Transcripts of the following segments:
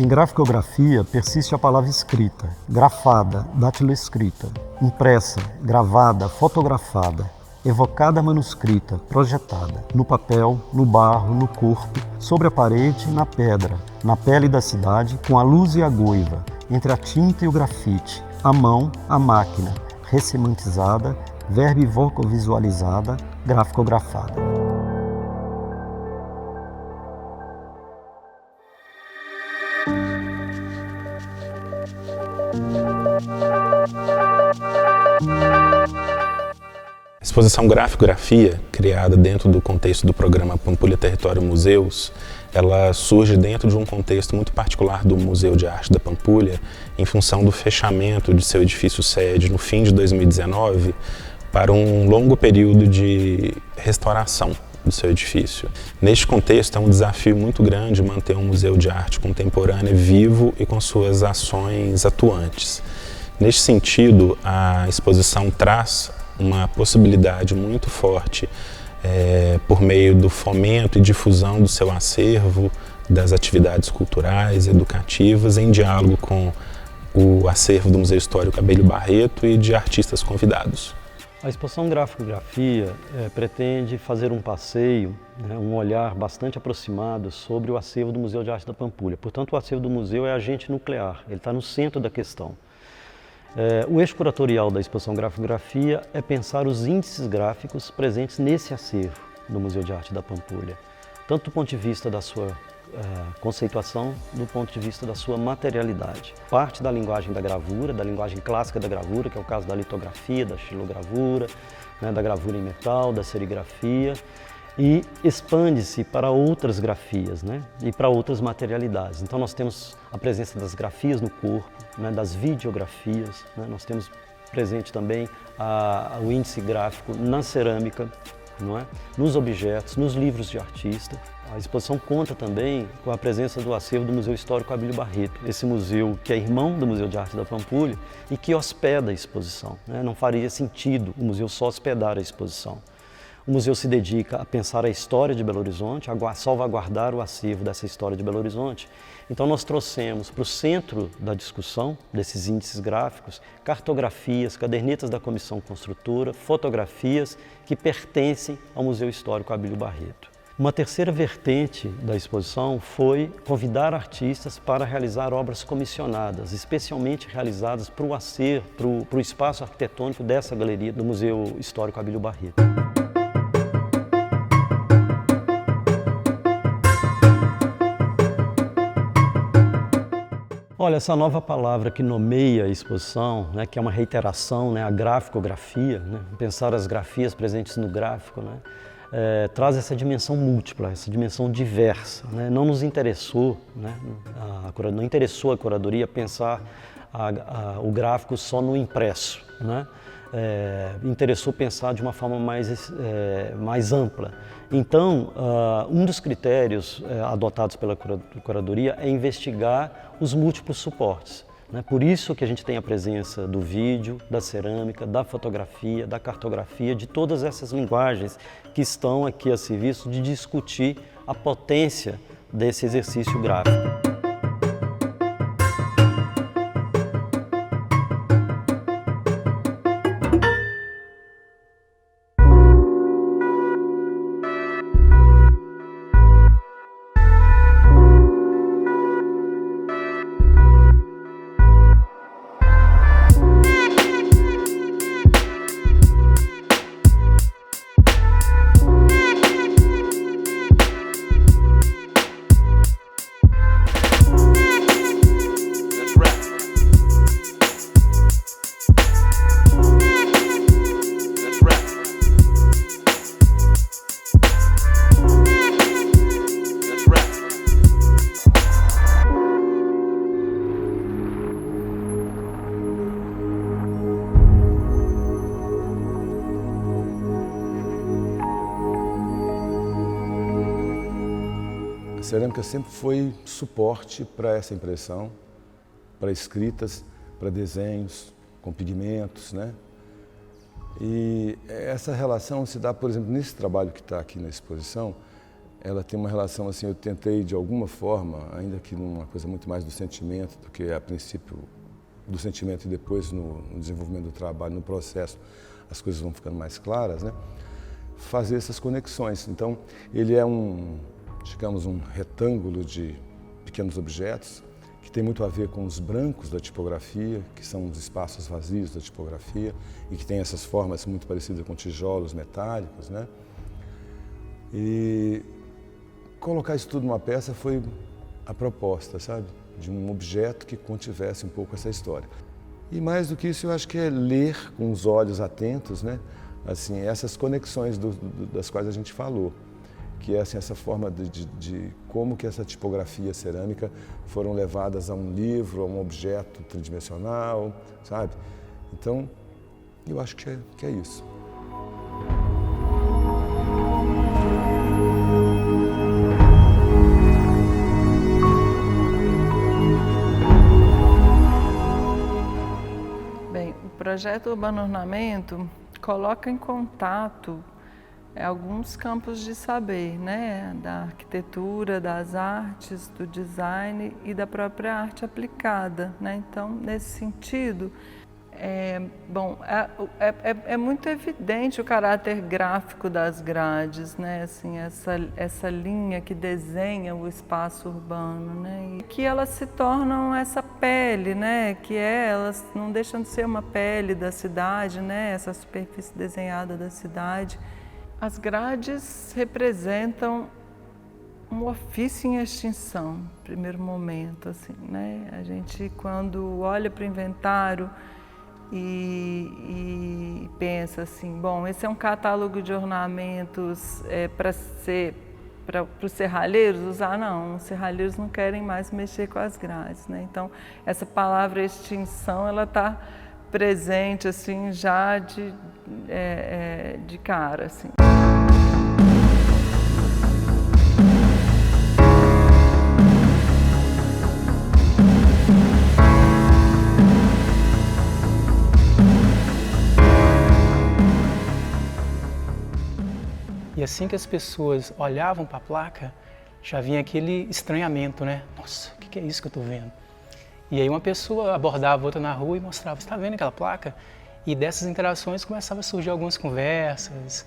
Em graficografia, persiste a palavra escrita, grafada, datiloscrita, impressa, gravada, fotografada, evocada manuscrita, projetada, no papel, no barro, no corpo, sobre a parede e na pedra, na pele da cidade, com a luz e a goiva, entre a tinta e o grafite, a mão, a máquina, ressemantizada, verbo e vocovisualizada, graficografada. A exposição Graficografia, criada dentro do contexto do programa Pampulha Território Museus, ela surge dentro de um contexto muito particular do Museu de Arte da Pampulha, em função do fechamento de seu edifício sede no fim de 2019, para um longo período de restauração do seu edifício. Neste contexto, é um desafio muito grande manter um museu de arte contemporânea vivo e com suas ações atuantes. Neste sentido, a exposição traz uma possibilidade muito forte por meio do fomento e difusão do seu acervo, das atividades culturais, educativas, em diálogo com o acervo do Museu Histórico Abílio Barreto e de artistas convidados. A exposição Graficografia pretende fazer um passeio, um olhar bastante aproximado sobre o acervo do Museu de Arte da Pampulha. Portanto, o acervo do museu é agente nuclear, ele está no centro da questão. O eixo curatorial da exposição Graficografia é pensar os índices gráficos presentes nesse acervo do Museu de Arte da Pampulha, tanto do ponto de vista da sua conceituação, do ponto de vista da sua materialidade. Parte da linguagem da gravura, da linguagem clássica da gravura, que é o caso da litografia, da xilogravura, da gravura em metal, da serigrafia, e expande-se para outras grafias, e para outras materialidades. Então nós temos a presença das grafias no corpo, das videografias, nós temos presente também o índice gráfico na cerâmica, nos objetos, nos livros de artista. A exposição conta também com a presença do acervo do Museu Histórico Abílio Barreto, esse museu que é irmão do Museu de Arte da Pampulha e que hospeda a exposição. Não faria sentido o museu só hospedar a exposição. O museu se dedica a pensar a história de Belo Horizonte, a salvaguardar o acervo dessa história de Belo Horizonte. Então nós trouxemos para o centro da discussão desses índices gráficos cartografias, cadernetas da comissão construtora, fotografias que pertencem ao Museu Histórico Abílio Barreto. Uma terceira vertente da exposição foi convidar artistas para realizar obras comissionadas, especialmente realizadas para o acervo, para o espaço arquitetônico dessa galeria do Museu Histórico Abílio Barreto. Olha, essa nova palavra que nomeia a exposição, que é uma reiteração, a graficografia, pensar as grafias presentes no gráfico, traz essa dimensão múltipla, essa dimensão diversa. Não nos interessou, não interessou a curadoria pensar o gráfico só no impresso, interessou pensar de uma forma mais ampla. Então, um dos critérios adotados pela curadoria é investigar os múltiplos suportes. Por isso que a gente tem a presença do vídeo, da cerâmica, da fotografia, da cartografia, de todas essas linguagens que estão aqui a serviço de discutir a potência desse exercício gráfico. A cerâmica sempre foi suporte para essa impressão, para escritas, para desenhos com pigmentos, E essa relação se dá, por exemplo, nesse trabalho que está aqui na exposição, ela tem uma relação assim, eu tentei de alguma forma, ainda que numa coisa muito mais do sentimento, do que a princípio do sentimento e depois no desenvolvimento do trabalho, no processo, as coisas vão ficando mais claras, né? Fazer essas conexões. Então, ele é digamos, um retângulo de pequenos objetos que tem muito a ver com os brancos da tipografia, que são os espaços vazios da tipografia e que tem essas formas muito parecidas com tijolos metálicos, né? E colocar isso tudo numa peça foi a proposta, sabe? De um objeto que contivesse um pouco essa história. E mais do que isso, eu acho que é ler com os olhos atentos, né? Assim, essas conexões das quais a gente falou, que é assim, essa forma de como que essa tipografia cerâmica foram levadas a um livro, a um objeto tridimensional, sabe? Então, eu acho que é isso. O projeto Urbano Ornamento coloca em contato alguns campos de saber, né? Da arquitetura, das artes, do design e da própria arte aplicada, né? Então, nesse sentido, é muito evidente o caráter gráfico das grades, né? Assim, essa linha que desenha o espaço urbano, né? E que elas se tornam essa pele, né? Que elas não deixam de ser uma pele da cidade, né? Essa superfície desenhada da cidade. As grades representam um ofício em extinção, no primeiro momento, assim, né? A gente, quando olha para o inventário e pensa assim, bom, esse é um catálogo de ornamentos para os serralheiros usar? Não, os serralheiros não querem mais mexer com as grades, né? Então, essa palavra extinção, ela está presente assim, já de cara, assim. E assim que as pessoas olhavam para a placa, já vinha aquele estranhamento, né? Nossa, o que é isso que eu estou vendo? E aí uma pessoa abordava outra na rua e mostrava, você está vendo aquela placa? E dessas interações começavam a surgir algumas conversas,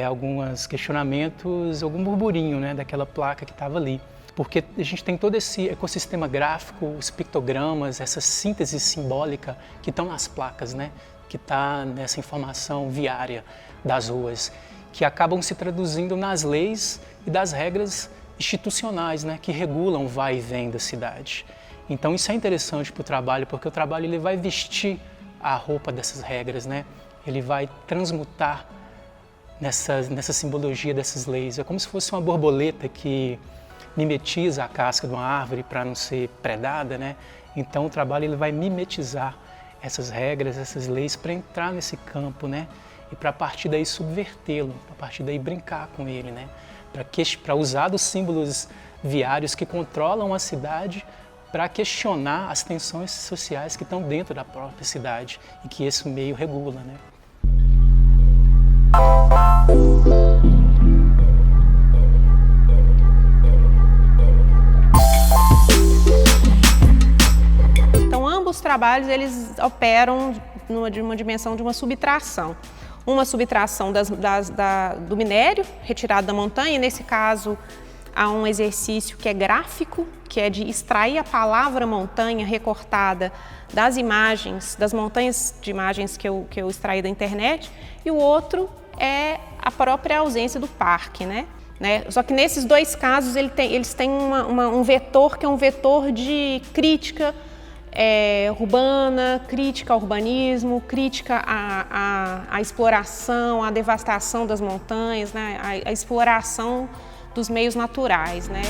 alguns questionamentos, algum burburinho, né, daquela placa que estava ali. Porque a gente tem todo esse ecossistema gráfico, os pictogramas, essa síntese simbólica que estão nas placas, né? Que está nessa informação viária das ruas, que acabam se traduzindo nas leis e das regras institucionais, né? Que regulam o vai e vem da cidade. Então isso é interessante para o trabalho, porque o trabalho ele vai vestir a roupa dessas regras, né? Ele vai transmutar nessa simbologia dessas leis. É como se fosse uma borboleta que mimetiza a casca de uma árvore para não ser predada, né? Então o trabalho ele vai mimetizar essas regras, essas leis para entrar nesse campo, né? E para a partir daí subvertê-lo, para a partir daí brincar com ele, né? Para usar dos símbolos viários que controlam a cidade para questionar as tensões sociais que estão dentro da própria cidade e que esse meio regula, né? Então, ambos os trabalhos eles operam de uma dimensão de uma subtração. Uma subtração do minério retirado da montanha, e nesse caso há um exercício que é gráfico, que é de extrair a palavra montanha recortada das imagens, das montanhas de imagens que eu extraí da internet, e o outro é a própria ausência do parque, né? Só que nesses dois casos eles têm um vetor que é um vetor de crítica urbana, crítica ao urbanismo, crítica à exploração, à devastação das montanhas, né? A exploração dos meios naturais, né?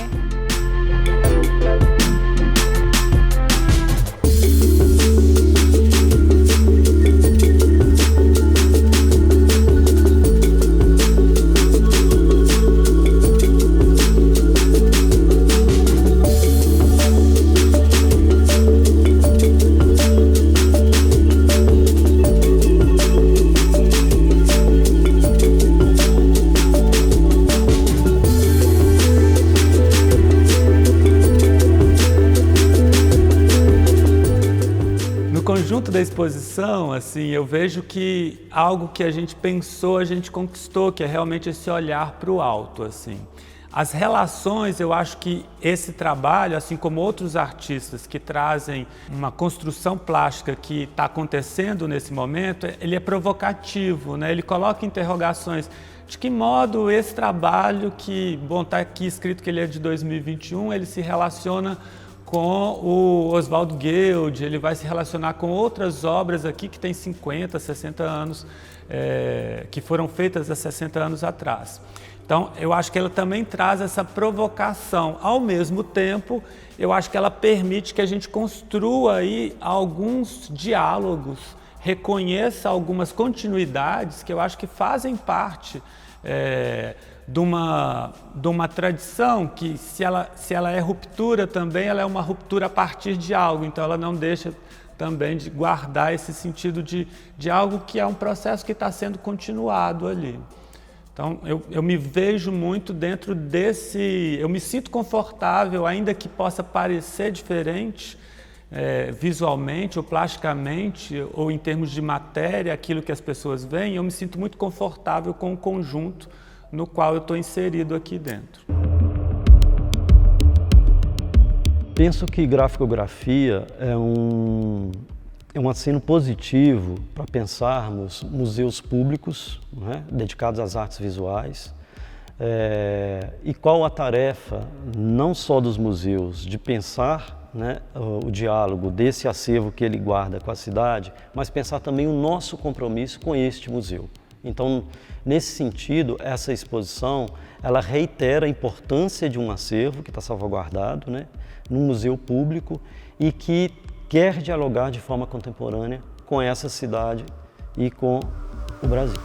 conjunto da exposição, assim, eu vejo que algo que a gente pensou, a gente conquistou, que é realmente esse olhar para o alto, assim. As relações, eu acho que esse trabalho, assim como outros artistas que trazem uma construção plástica que está acontecendo nesse momento, ele é provocativo, né? Ele coloca interrogações. De que modo esse trabalho, que, bom, está aqui escrito que ele é de 2021, ele se relaciona com o Oswald Guild, ele vai se relacionar com outras obras aqui que têm 50, 60 anos, que foram feitas há 60 anos atrás. Então, eu acho que ela também traz essa provocação. Ao mesmo tempo, eu acho que ela permite que a gente construa aí alguns diálogos, reconheça algumas continuidades que eu acho que fazem parte de uma tradição que, se ela é ruptura também, ela é uma ruptura a partir de algo. Então, ela não deixa também de guardar esse sentido de algo que é um processo que está sendo continuado ali. Então, eu me vejo muito dentro desse... Eu me sinto confortável, ainda que possa parecer diferente visualmente ou plasticamente, ou em termos de matéria, aquilo que as pessoas veem, eu me sinto muito confortável com o conjunto no qual eu estou inserido aqui dentro. Penso que grafografia é um aceno positivo para pensarmos museus públicos, né, dedicados às artes visuais, e qual a tarefa não só dos museus de pensar, né, o diálogo desse acervo que ele guarda com a cidade, mas pensar também o nosso compromisso com este museu. Então, nesse sentido, essa exposição, ela reitera a importância de um acervo que está salvaguardado, né, num museu público e que quer dialogar de forma contemporânea com essa cidade e com o Brasil.